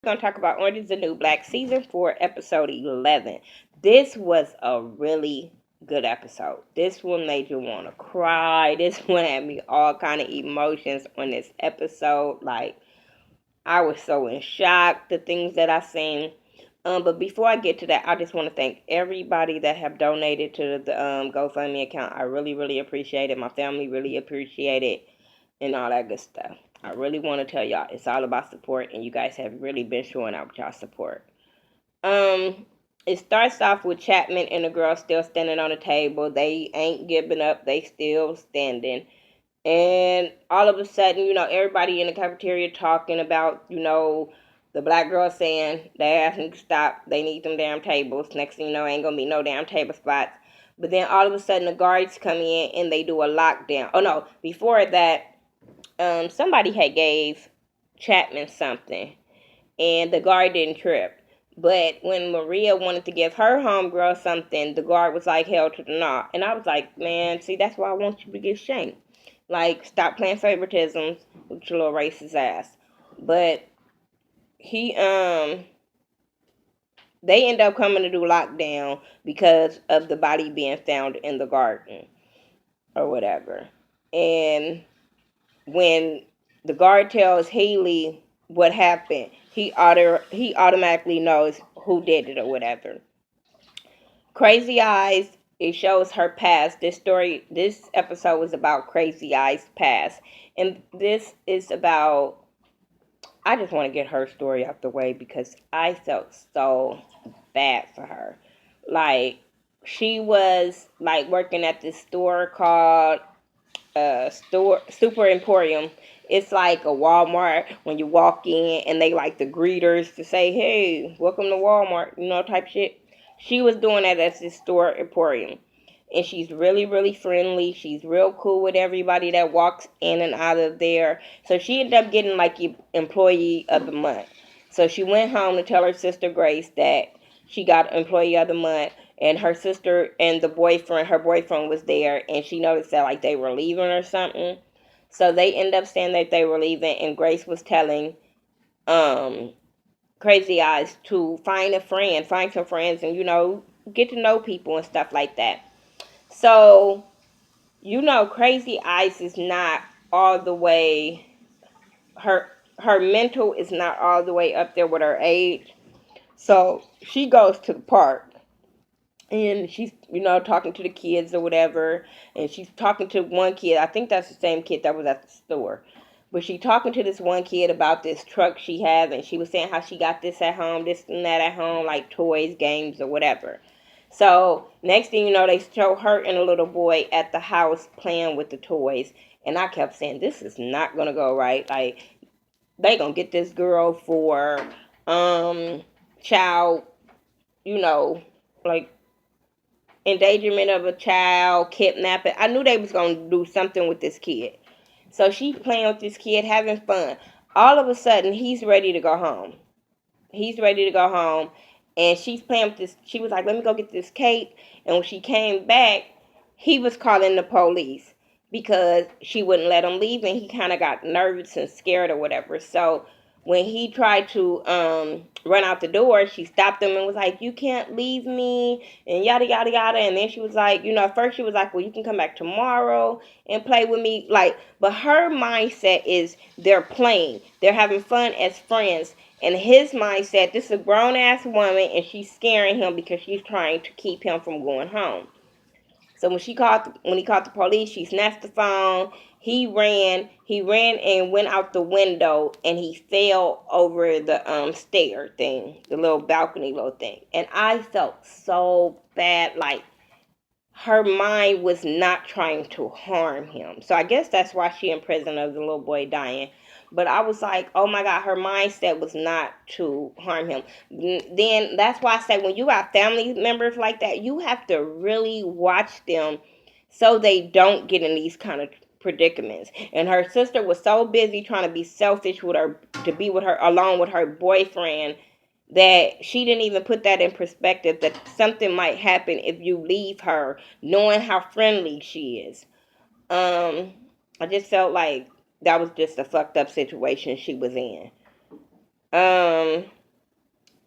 We're going to talk about Orange is the New Black Season 4, Episode 11. This was a really good episode. This one made you want to cry. This one had me all kind of emotions on this episode. Like, I was so in shock, the things that I seen. But before I get to that, I just want to thank everybody that have donated to the GoFundMe account. I really, really appreciate it. My family really appreciate it and all that good stuff. I really want to tell y'all it's all about support, and you guys have really been showing out with y'all support. It starts off with Chapman and the girl still standing on the table. They ain't giving up. They still standing. And all of a sudden, everybody in the cafeteria talking about, the black girl saying they asking to stop. They need them damn tables. Next thing you know, ain't gonna be no damn table spots. But then all of a sudden, the guards come in and they do a lockdown. Oh no! Before that, somebody had gave Chapman something, and the guard didn't trip. But when Maria wanted to give her homegirl something, the guard was like, hell to the nah. And I was like, man, see, that's why I want you to get shanked. Like, stop playing favoritism with your little racist ass. But he, they end up coming to do lockdown because of the body being found in the garden or whatever. And when the guard tells Healey what happened, he automatically knows who did it or whatever. Crazy Eyes, it shows her past. This episode was about Crazy Eyes' past, and this is about. I just want to get her story out the way because I felt so bad for her. Like, she was like working at this store called store Super Emporium. It's like a Walmart when you walk in and they like the greeters to say, "Hey, welcome to Walmart," type shit. She was doing that at this store Emporium. And she's really, really friendly. She's real cool with everybody that walks in and out of there. So she ended up getting like employee of the month. So she went home to tell her sister Grace that she got employee of the month, and her sister and her boyfriend was there, and she noticed that like they were leaving or something. So they ended up saying that they were leaving, and Grace was telling um Crazy Eyes to find a friend, find some friends, and get to know people and stuff like that. So Crazy Eyes is not all the way her mental is not all the way up there with her age. So she goes to the park and she's talking to the kids or whatever, and she's talking to one kid. I think that's the same kid that was at the store, but she talking to this one kid about this truck she has, and she was saying how she got this at home, this and that at home, like toys, games, or whatever. So next thing you know, they show her and a little boy at the house playing with the toys, and I kept saying this is not gonna go right. Like, they gonna get this girl for child, you know like endangerment of a child, kidnapping. I knew they was gonna do something with this kid. So she's playing with this kid, having fun. All of a sudden, he's ready to go home. He's ready to go home, and she's playing with this. She was like, "Let me go get this cake." And when she came back, he was calling the police because she wouldn't let him leave, and he kind of got nervous and scared or whatever. So when he tried to run out the door, she stopped him and was like, "You can't leave me," and yada yada yada. And then she was like, at first she was like, "Well, you can come back tomorrow and play with me." Like, but her mindset is they're playing, they're having fun as friends. And his mindset, this is a grown ass woman, and she's scaring him because she's trying to keep him from going home. So when he called the police, she snatched the phone. He ran and went out the window, and he fell over the stair thing, the little balcony little thing. And I felt so bad, like her mind was not trying to harm him. So I guess that's why she in prison of the little boy dying. But I was like, oh my God, her mindset was not to harm him. Then that's why I say when you got family members like that, you have to really watch them so they don't get in these kind of predicaments. And her sister was so busy trying to be selfish with her, to be with her along with her boyfriend, that she didn't even put that in perspective, that something might happen if you leave her, knowing how friendly she is. I just felt like that was just a fucked up situation she was in. Um,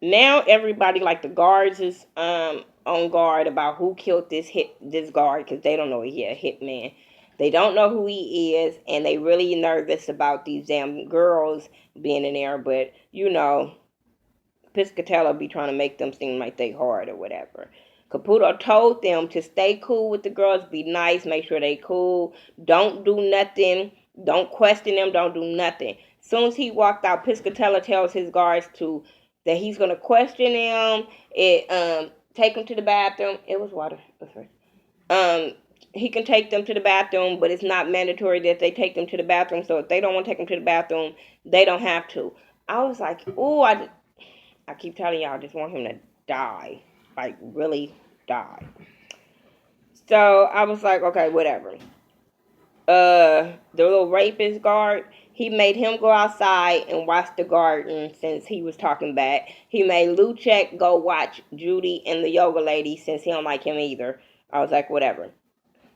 Now everybody, like the guards, is on guard about who killed this guard, because they don't know he a hitman. They don't know who he is, and they really nervous about these damn girls being in there. But Piscatella be trying to make them seem like they hard or whatever. Caputo told them to stay cool with the girls, be nice, make sure they cool, don't do nothing, don't question them, don't do nothing. As soon as he walked out, Piscatella tells his guards to that he's gonna question them. Take them to the bathroom. It was water. That's right. He can take them to the bathroom, but it's not mandatory that they take them to the bathroom. So if they don't want to take them to the bathroom, they don't have to. I was like, ooh, I keep telling y'all, I just want him to die. Like, really die. So I was like, okay, whatever. The little rapist guard, he made him go outside and watch the garden since he was talking back. He made Luchek go watch Judy and the yoga lady since he don't like him either. I was like, whatever.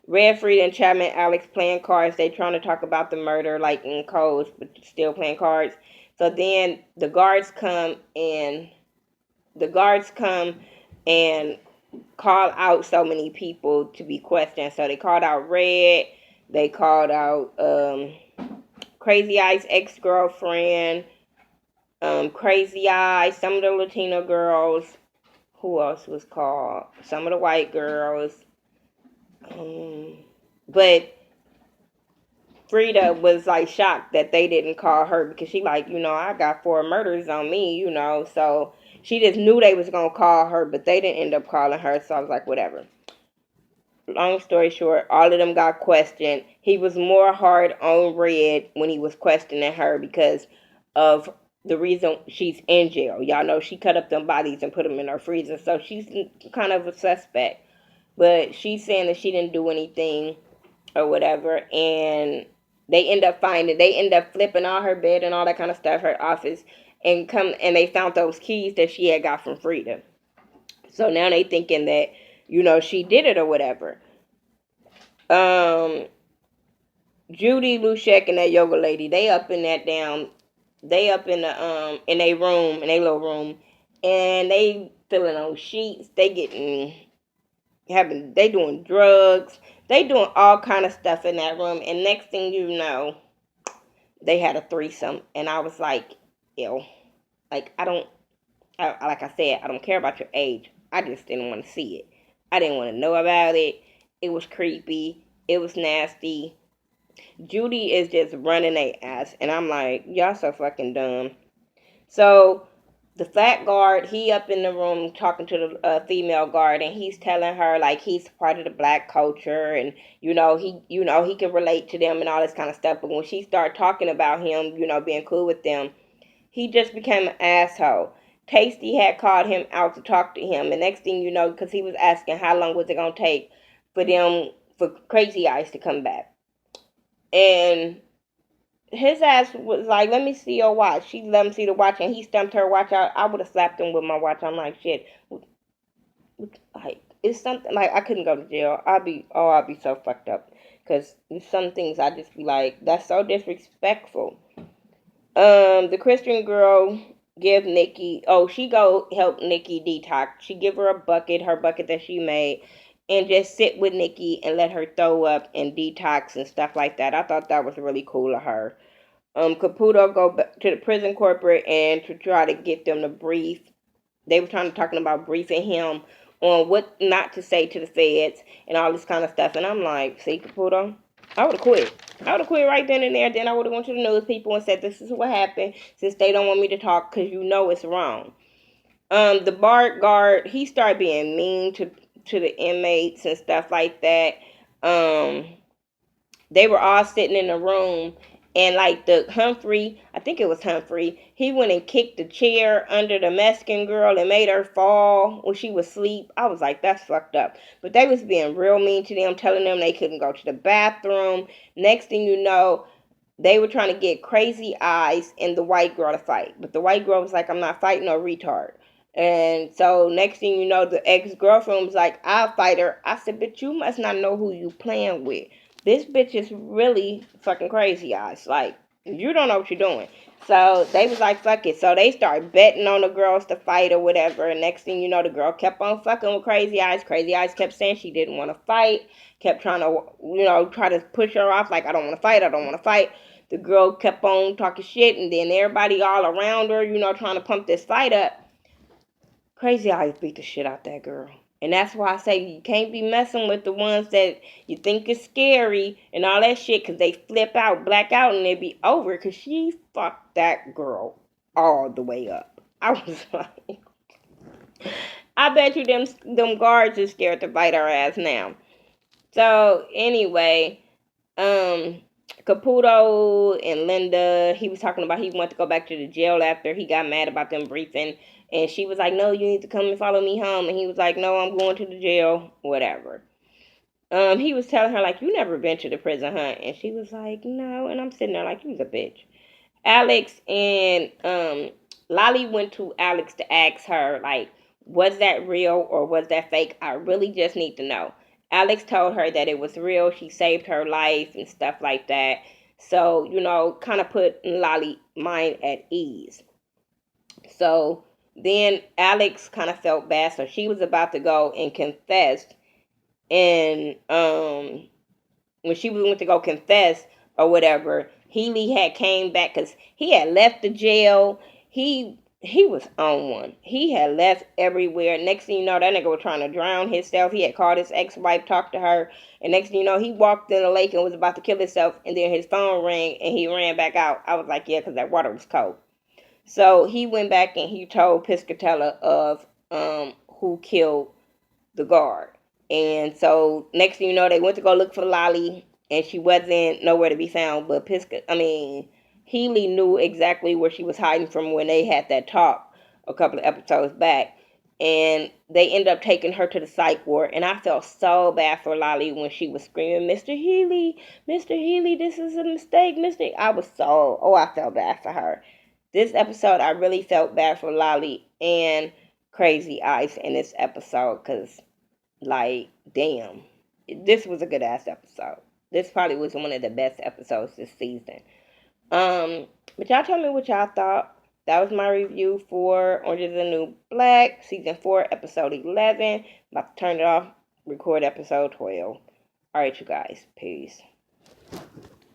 Redfried and Chapman Alex playing cards. They trying to talk about the murder, like in codes, but still playing cards. So then the guards come and call out so many people to be questioned. So they called out Red. They called out Crazy Eye's ex-girlfriend, Crazy Eye, some of the Latino girls. Who else was called? Some of the white girls. But Frida was like shocked that they didn't call her, because she like, I got 4 murders on me, so she just knew they was gonna call her, but they didn't end up calling her. So I was like, whatever. Long story short, all of them got questioned. He was more hard on Red when he was questioning her because of the reason she's in jail. Y'all know she cut up them bodies and put them in her freezer, so she's kind of a suspect. But she's saying that she didn't do anything or whatever, and they end up flipping all her bed and all that kind of stuff, her office, and they found those keys that she had got from Frida. So now they thinking that she did it or whatever. Um, Judy, Lushek, and that yoga lady, they up in the in a room, in a little room, and they filling on sheets. They doing drugs. They doing all kind of stuff in that room. And next thing you know, they had a threesome. And I was like, ew. Like, like I said, I don't care about your age. I just didn't want to see it. I didn't want to know about it. It was creepy. It was nasty. Judy is just running their ass. And I'm like, y'all so fucking dumb. So the fat guard, he up in the room talking to the female guard, and he's telling her like he's part of the black culture, and he can relate to them and all this kind of stuff. But when she started talking about him, being cool with them, he just became an asshole. Tasty had called him out to talk to him, and next thing you know, because he was asking how long was it gonna take for Crazy Eyes to come back, and his ass was like, "Let me see your watch." She let him see the watch, and he stumped her watch out. I would have slapped him with my watch. I'm like, shit. Like, it's something like I couldn't go to jail. I'd be so fucked up, because some things I just be like, that's so disrespectful. The Christian girl give Nikki. Oh, she go help Nikki detox. She give her her bucket that she made, and just sit with Nikki and let her throw up and detox and stuff like that. I thought that was really cool of her. Caputo go back to the prison corporate and to try to get them to brief. They were talking about briefing him on what not to say to the feds and all this kind of stuff. And I'm like, see, Caputo, I would have quit. I would have quit right then and there. Then I would have went to the news people and said, this is what happened, since they don't want me to talk, because it's wrong. The bar guard, he started being mean to the inmates and stuff like that. They were all sitting in a room, and like the Humphrey, I think it was Humphrey, he went and kicked the chair under the Mexican girl and made her fall when she was asleep. I was like, that's fucked up. But they was being real mean to them, telling them they couldn't go to the bathroom. Next thing you know, they were trying to get Crazy Eyes and the white girl to fight, but the white girl was like, I'm not fighting no retard. And so next thing you know, the ex-girlfriend was like, I'll fight her. I said, but you must not know who you playing with. This bitch is really fucking Crazy Eyes. Like, You don't know what you're doing. So they was like, fuck it. So they started betting on the girls to fight or whatever. And next thing you know, the girl kept on fucking with Crazy Eyes. Crazy Eyes kept saying she didn't want to fight. Kept trying to, try to push her off like, I don't want to fight. I don't want to fight. The girl kept on talking shit. And then everybody all around her, trying to pump this fight up. Crazy Eyes beat the shit out that girl. And that's why I say you can't be messing with the ones that you think is scary and all that shit because they flip out, black out, and it be over because she fucked that girl all the way up. I was like, I bet you them guards is scared to fight her ass now. So anyway, um, Caputo and Linda, he was talking about he wanted to go back to the jail after he got mad about them briefing. And she was like, no, you need to come and follow me home. And he was like, no, I'm going to the jail, whatever. He was telling her, like, you never been to the prison, huh? And she was like, no. And I'm sitting there like, you's a bitch. Alex and Lolly went to Alex to ask her, like, was that real or was that fake? I really just need to know. Alex told her that it was real. She saved her life and stuff like that. So, kind of put Lolly mind at ease. So then Alex kind of felt bad. So she was about to go and confess. And when she went to go confess or whatever, Healey had came back because he had left the jail. He was on one. He had left everywhere. Next thing you know, that nigga was trying to drown himself. He had called his ex-wife, talked to her, and next thing you know, he walked in the lake and was about to kill himself. And then his phone rang and he ran back out. I was like, yeah, because that water was cold. So he went back and he told Piscatella of who killed the guard. And so next thing you know, they went to go look for Lolly, and she wasn't nowhere to be found. But Healey knew exactly where she was hiding from when they had that talk a couple of episodes back. And they ended up taking her to the psych ward. And I felt so bad for Lolly when she was screaming, Mr. Healey, Mr. Healey, this is a mistake, Mr. I felt bad for her. This episode, I really felt bad for Lolly and Crazy Eyes in this episode because, like, damn, this was a good ass episode. This probably was one of the best episodes this season. But y'all tell me what y'all thought. That was my review for Orange is the New Black, season 4, episode 11. About to turn it off, record episode 12. Alright, you guys. Peace.